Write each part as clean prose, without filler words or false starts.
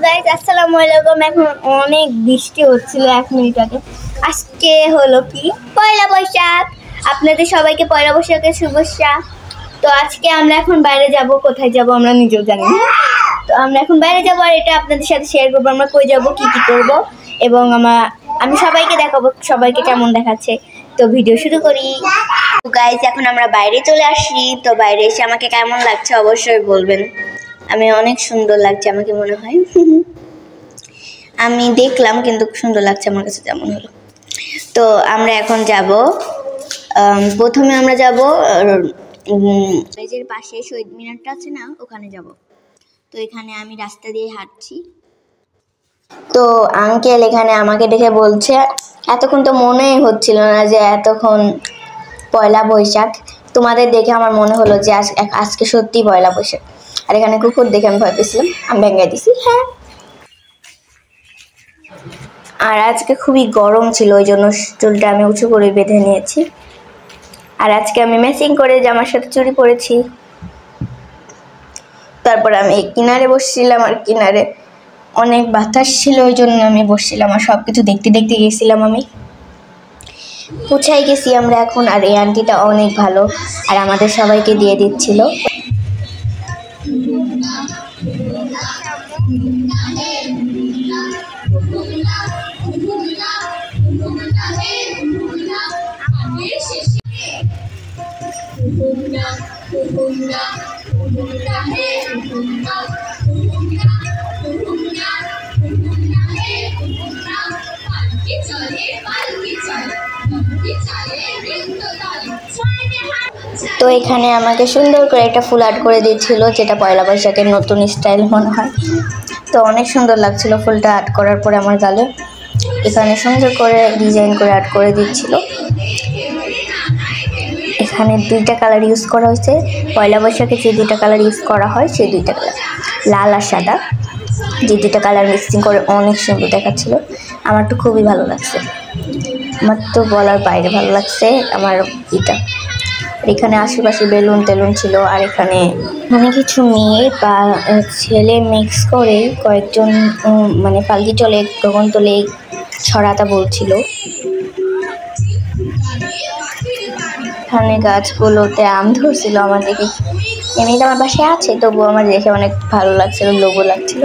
Guys আসসালামু আলাইকুম। এখন অনেক বৃষ্টি হচ্ছিল 1 মিনিট আগে। আজকে হলো কি পয়লা বৈশাখ। আপনাদের সবাইকে পয়লা বৈশাখের শুভেচ্ছা। তো আজকে আমরা এখন বাইরে যাব, কোথায় যাব আমরা নিজেও জানি না। তো আমরা এখন বাইরে যাব আর এটা আপনাদের সাথে শেয়ার করবো আমরা কই যাব, কি কি করব এবং আমি সবাইকে দেখাবো সবাইকে কেমন দেখাচ্ছে। তো ভিডিও শুরু করি। তো গাইস এখন আমরা বাইরে চলে আসি। তো বাইরে এসে আমাকে কেমন লাগছে অবশ্যই বলবেন। আমি অনেক সুন্দর লাগছে আমাকে মনে হয়। আমি দেখলাম কিন্তু সুন্দর লাগছে আমার কাছে যেমন হলো। তো আমরা এখন যাব, প্রথমে আমরা যাব কলেজের পাশে শহীদ মিনারটা আছে না, ওখানে যাব। তো এখানে আমি রাস্তা দিয়ে হাঁটছি। তো আঙ্কেল এখানে আমাকে দেখে বলছে, এতক্ষণ তো মনেই হচ্ছিল না যে এতক্ষণ পয়লা বৈশাখ। তোমাদের দেখে আমার মনে হলো যে আজকে সত্যি পয়লা বৈশাখ। আর এখানে কুকুর দেখে আমি ভয় পেয়েছিলাম, আমি ভেঙে দিছি। হ্যাঁ, আর আজকে খুবই গরম ছিল, ওই জন্য চুলটা আমি উঁচু করে বেঁধে নিয়েছি। আর আজকে আমি ম্যাচিং করে জামার সাথে চুড়ি পরেছি। তারপর আমি কিনারে বসছিলাম, আর কিনারে অনেক বাতাস ছিল, ওই জন্য আমি বসছিলাম আর সব কিছু দেখতে দেখতে গেছিলাম। আমি পৌঁছাই গেছি আমরা এখন। আর এই আন্টিটা অনেক ভালো আর আমাদের সবাইকে দিয়ে দিচ্ছিল। তো এখানে আমাকে সুন্দর করে একটা ফুল আর্ট করে দিয়েছিল, যেটা পয়লা বৈশাখের নতুন স্টাইল মনে হয়। তো অনেক সুন্দর লাগছিল ফুলটা আর্ট করার পরে আমার গালে। এখানে সুন্দর করে ডিজাইন করে আর্ট করে দিচ্ছিল। এখানে 2টা কালার ইউজ করা হয়েছে। পয়লা বৈশাখে যে 2টা কালার ইউজ করা হয় সেই 2টা কালার, লাল আর সাদা, যে 2টা কালার মিক্সিং করে অনেক সুন্দর দেখাচ্ছিল। আমার তো খুবই ভালো লাগছে, আমার তো বলার বাইরে ভালো লাগছে আমার এটা। এখানে আশেপাশে বেলুন টেলুন ছিল, আর এখানে অনেক কিছু মেয়ে বা ছেলে মিক্স করে কয়েকজন মানে পালকি চলে গগন তোলে ছড়াটা বলছিল। এখানে গাছগুলোতে আম ধরছিল আমার দেখে। এমনিতে আমার বাসায় আছে, তবুও আমার দেখে অনেক ভালো লাগছিল, লোভও লাগছিল।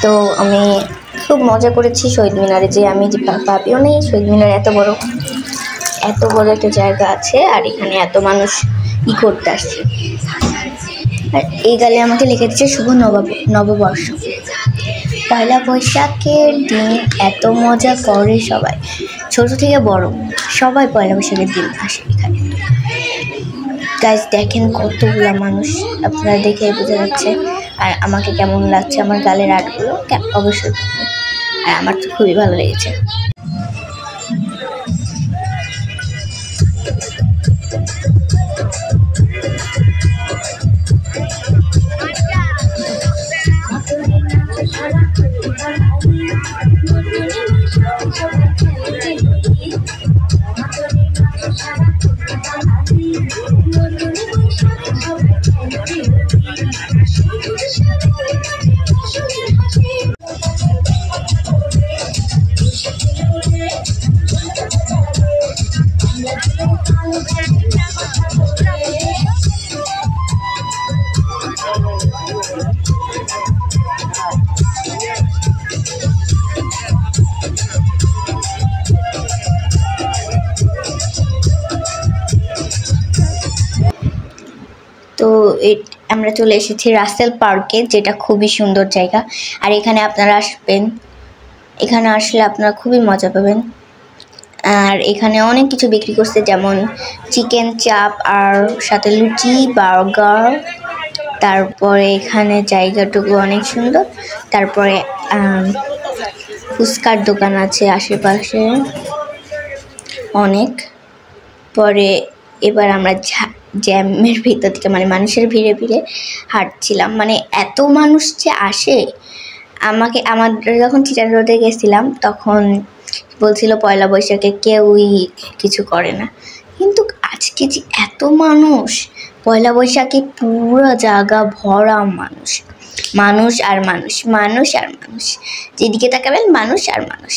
তো আমি খুব মজা করেছি শহীদ মিনারে, যে আমি যে ভাবিও নেই শহীদ মিনার এত বড় একটা জায়গা আছে আর এখানে এত মানুষ করতে আসছে। আর এই গালে আমাকে লিখে দিচ্ছে শুভ নববর্ষ। পয়লা বৈশাখের দিন এত মজা করে সবাই, ছোট থেকে বড় সবাই পয়লা বৈশাখের দিন আসে এখানে। গাইস দেখেন কতগুলা মানুষ, আপনারা দেখে বোঝা যাচ্ছে। আর আমাকে কেমন লাগছে আমার গালের আর্টগুলো অবশ্যই, আর আমার তো খুবই ভালো লেগেছে। তো আমরা চলে এসেছি রাসেল পার্কে, যেটা খুবই সুন্দর জায়গা। আর এখানে আপনারা আসবেন, এখানে আসলে আপনারা খুবই মজা পাবেন। আর এখানে অনেক কিছু বিক্রি করছে, যেমন চিকেন চাপ আর সাথে লুচি, বার্গার। তারপরে এখানে জায়গাটুকু অনেক সুন্দর। তারপরে ফুচকার দোকান আছে আশেপাশে অনেক। পরে এবার আমরা জ্যামের ভিতর থেকে মানে মানুষের ভিড়ে ভিড়ে হাঁটছিলাম, মানে এত মানুষ যে আসে। আমাদের যখন চিটার রোডে গেছিলাম তখন বলছিল পয়লা বৈশাখে কেউই কিছু করে না, কিন্তু আজকে যে এত মানুষ, পয়লা বৈশাখে পুরো জায়গা ভরা মানুষ। মানুষ আর মানুষ, মানুষ আর মানুষ, যেদিকে তাকাবেন মানুষ আর মানুষ,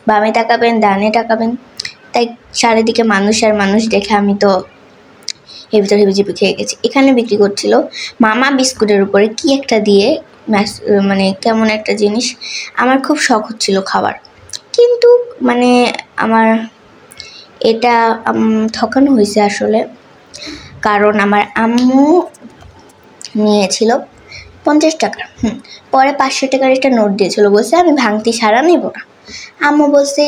বামে তাকাবেন ডানে তাকাবেন, তাই চারিদিকে মানুষ আর মানুষ দেখে আমি তো এর ভিতরে হেবিজিবি খেয়ে গেছি। এখানে বিক্রি করছিল মামা বিস্কুটের উপরে কি একটা দিয়ে মানে কেমন একটা জিনিস, আমার খুব শখ হচ্ছিল খাবার, কিন্তু মানে আমার এটা ঠকানো হয়েছে আসলে, কারণ আমার আম্মু নিয়েছিল 50 টাকা, পরে 500 টাকার একটা নোট দিয়েছিল, বলছে আমি ভাঙতি সারা নেব না। আম্মু বলছে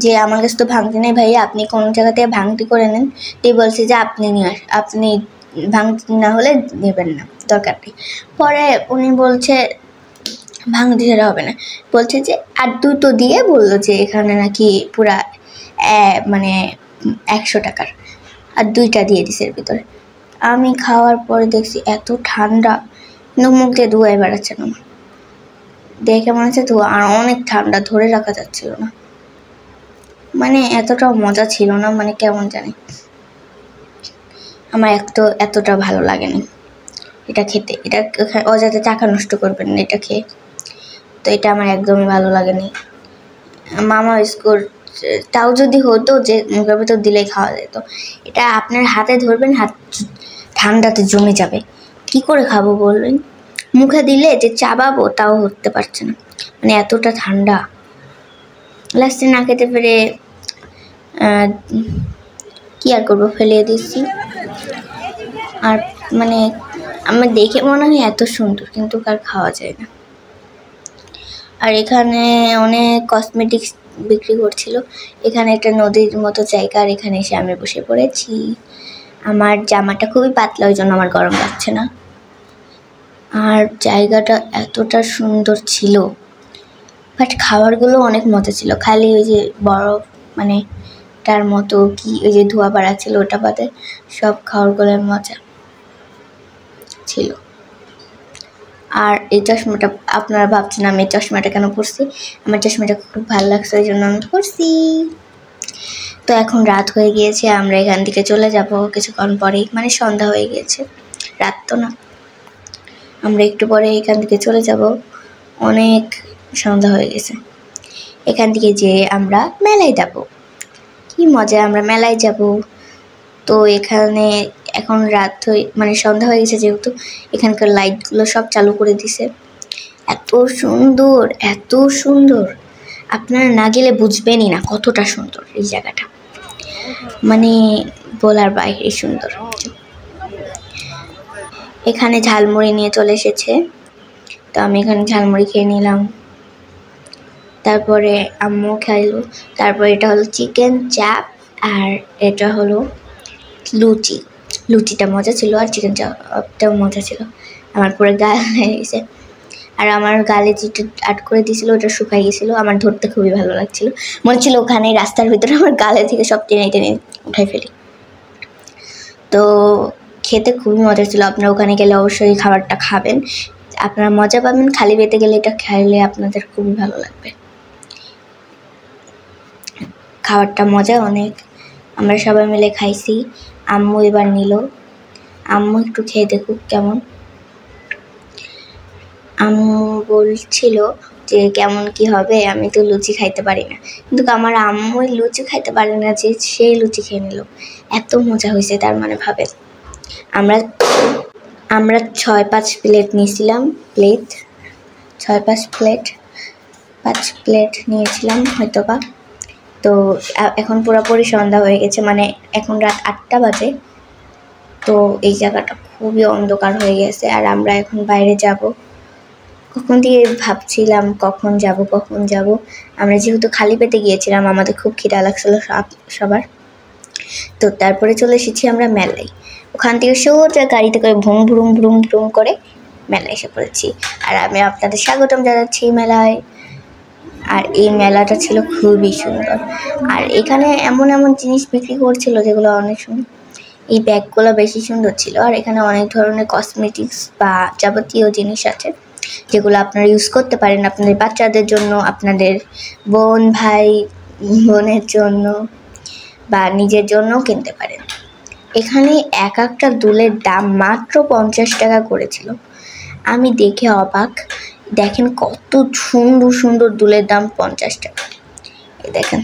যে আমার কাছে তো ভাঙতি নেই ভাইয়া, আপনি কোনো জায়গা থেকে ভাঙতি করে নেন। তুই বলছে যে আপনি নিয়ে আপনি ভাঙতি না হলে নেবেন না, দরকার নেই। পরে উনি বলছে ভাঙতি ছাড়া হবে না, বলছে যে আর দুটো দিয়ে বললো যে এখানে নাকি পুরা মানে 100 টাকার, আর 2টা দিয়ে দিছে এর ভিতরে। আমি খাওয়ার পরে দেখছি এত ঠান্ডা, মুখ দিয়ে ধোঁয়ায় বেড়াচ্ছে না, দেখে মনে হচ্ছে ধোঁয়া, আর অনেক ঠান্ডা, ধরে রাখা যাচ্ছিল না, মানে এতটাও মজা ছিল না, মানে কেমন জানি, আমার এতটা ভালো লাগেনি এটা খেতে। এটা অযথা টাকা নষ্ট করবেন না এটা খেয়ে, তো এটা আমার একদমই ভালো লাগেনি। মামা বিস্কুট তাও যদি হতো যে মুখের ভেতর দিলেই খাওয়া যেত, এটা আপনার হাতে ধরবেন, হাত ঠান্ডাতে জমে যাবে, কি করে খাবো বলবেন? মুখে দিলে যে চাবাবো তাও হতে পারছে না, মানে এতটা ঠান্ডা। লাস্টে না খেতে পেরে কি আর করবো, ফেলে দিচ্ছি। আর মানে আমার দেখে মনে হয় এত সুন্দর, কিন্তু আর খাওয়া যায় না। আর এখানে অনেক কসমেটিক্স বিক্রি করছিল, এখানে একটা নদীর মতো জায়গা, আর এখানে এসে আমি বসে পড়েছি। আমার জামাটা খুবই পাতলা, ওই জন্য আমার গরম লাগছে না। আর জায়গাটা এতটা সুন্দর ছিল, বাট খাবারগুলো অনেক মজা ছিল, খালি ওই যে বরফ মানে তার মতো কি ওই যে ধোঁয়া বাড়াচ্ছিল, ওটা বাদে সব খাবারগুলোর মজা ছিল। আর এই চশমাটা আপনারা ভাবছেন আমি এই চশমাটা কেন পরছি, আমার চশমাটা খুব ভালো লাগছে ওই জন্য আমি পরছি। তো এখন রাত হয়ে গিয়েছে, আমরা এখান থেকে চলে যাব কিছুক্ষণ পরেই, মানে সন্ধ্যা হয়ে গিয়েছে, রাত তো না, আমরা একটু পরে এখান থেকে চলে যাব, অনেক সন্ধ্যা হয়ে গেছে। এখান থেকে যেয়ে আমরা মেলায় যাব, কি মজা, আমরা মেলায় যাব। তো এখানে এখন রাত মানে সন্ধ্যা হয়ে গেছে, যেহেতু এখানকার লাইটগুলো সব চালু করে দিছে, এত সুন্দর এত সুন্দর, আপনারা না গেলে বুঝবেনই না কতটা সুন্দর এই জায়গাটা, মানে বলার বাইরে সুন্দর। এখানে ঝালমুড়ি নিয়ে চলে এসেছে, তো আমি এখানে ঝালমুড়ি খেয়ে নিলাম, তারপরে আম্মু খাইলো, তারপর এটা হলো চিকেন চাপ, আর এটা হলো লুচি। লুচিটা মজা ছিল, আর চিকেন চাপটাও মজা ছিল, আমার পুরো গাল হয়ে গেছে। আর আমার গালে যেটা আট করে দিয়েছিল ওটা শুকাই গেছিলো, আমার ধরতে খুবই ভালো লাগছিল, মনে ছিল ওখানে রাস্তার ভিতরে আমার গালে থেকে সব টেনে টেনে উঠাই ফেলি। তো খেতে খুবই মজা ছিল, আপনারা ওখানে গেলে অবশ্যই খাবারটা খাবেন, আপনারা মজা পাবেন, খালি পেটে গেলে এটা খাইলে আপনাদের খুবই ভালো লাগবে। খাবারটা মজা অনেক, আমরা সবাই মিলে খাইছি। আম্মু এবার নিল, আম্মু একটু খেয়ে দেখুক কেমন। আম্মু বলছিল যে কেমন কি হবে, আমি তো লুচি খাইতে পারি না, কিন্তু আমার আম্মু লুচি খাইতে পারে না যে সেই লুচি খেয়ে নিল, এত মজা হয়েছে। তার মানে ভাবেন আমরা 6-5 প্লেট নিয়েছিলাম, 5 প্লেট নিয়েছিলাম হয়তো বা। তো এখন পুরোপুরি সন্ধ্যা হয়ে গেছে, মানে এখন রাত 8টা বাজে, তো এই জায়গাটা খুবই অন্ধকার হয়ে গেছে। আর আমরা এখন বাইরে যাব, কখন থেকে ভাবছিলাম কখন যাব। আমরা যেহেতু খালি পেটে গিয়েছিলাম, আমাদের খুব খিদা লাগছিল সবার, তো তারপরে চলে এসেছি আমরা মেলায়। ওখান থেকে সোজা গাড়িতে করে ভ্রুম ভ্রুম ভ্রুম ভ্রুম করে মেলায় এসে পড়েছি, আর আমি আপনাদের স্বাগতম জানাচ্ছি মেলায়। আর এই মেলাটা ছিল খুবই সুন্দর, আর এখানে এমন জিনিস বিক্রি করছিল যেগুলো অনেক সুন্দর, এই ব্যাগগুলো বেশি সুন্দর ছিল। আর এখানে অনেক ধরনের কসমেটিক্স বা যাবতীয় জিনিস আছে, যেগুলো আপনারা ইউজ করতে পারেন আপনাদের বাচ্চাদের জন্য, আপনাদের বোন ভাই বোনের জন্য, বা নিজের জন্যও কিনতে পারেন। এখানে একটা দুলের দাম মাত্র 50 টাকা করেছিল, আমি দেখে অবাক। দেখেন কত সুন্দর সুন্দর দুলের দাম 50 টাকা। এই দেখেন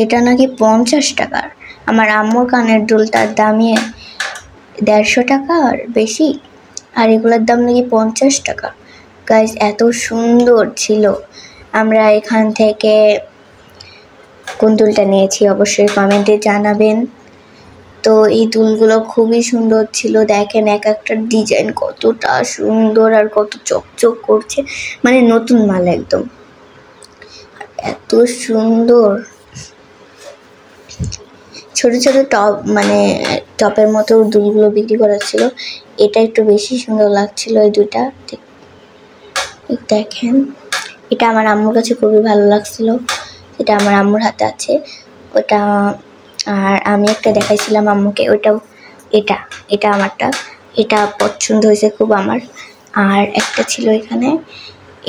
এটা নাকি 50 টাকার। আমার আম্মুর কানের দুলটার দামই 150 টাকার বেশি, আর এগুলোর দাম নাকি 50 টাকা। গাইস এত সুন্দর ছিল। আমরা এখান থেকে কোন দুলটা নিয়েছি অবশ্যই কমেন্টে জানাবেন। তো এই দুলগুলো খুবই সুন্দর ছিল। দেখেন এক একটা ডিজাইন কতটা সুন্দর আর কত চকচক করছে, মানে নতুন মাল একদম, এত সুন্দর। ছোট ছোট টপ, মানে টপের মতো দুলগুলো বিক্রি করা ছিল। এটা একটু বেশি সুন্দর লাগছিল এই দুটা। দেখেন এটা আমার আম্মুর কাছে খুবই ভালো লাগছিল। এটা আমার আম্মুর হাতে আছে ওটা। আর আমি একটা দেখাইছিলাম আম্মুকে, ওইটাও এটা এটা আমারটা, এটা পছন্দ হয়েছে খুব আমার। আর একটা ছিল এখানে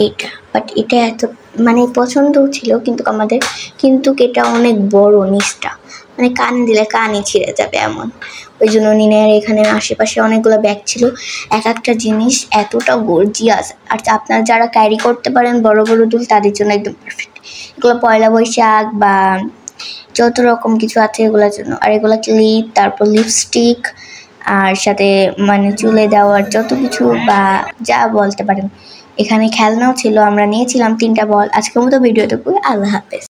এইটা, বাট এটা এত মানে পছন্দও ছিল কিন্তু আমাদের, কিন্তু এটা অনেক বড় নিচটা, মানে কান দিলে কানই ছিঁড়ে যাবে এমন। ওই জন্য নিনের এখানে আশেপাশে অনেকগুলো ব্যাগ ছিল। এক একটা জিনিস এতটা গর্জিয়াস। আর আপনারা যারা ক্যারি করতে পারেন বড় বড় দুল তাদের জন্য একদম পারফেক্ট। এগুলো পয়লা বৈশাখ বা যত রকম কিছু আছে এগুলোর জন্য। আর এগুলো ক্লিপ, তারপর লিপস্টিক, আর সাথে মানে চুলে দেওয়ার যত কিছু বা যা বলতে পারেন। এখানে খেলনাও ছিল, আমরা নিয়েছিলাম 3টা বল। আজকের মতো ভিডিওটুকু, আল্লাহ হাফেজ।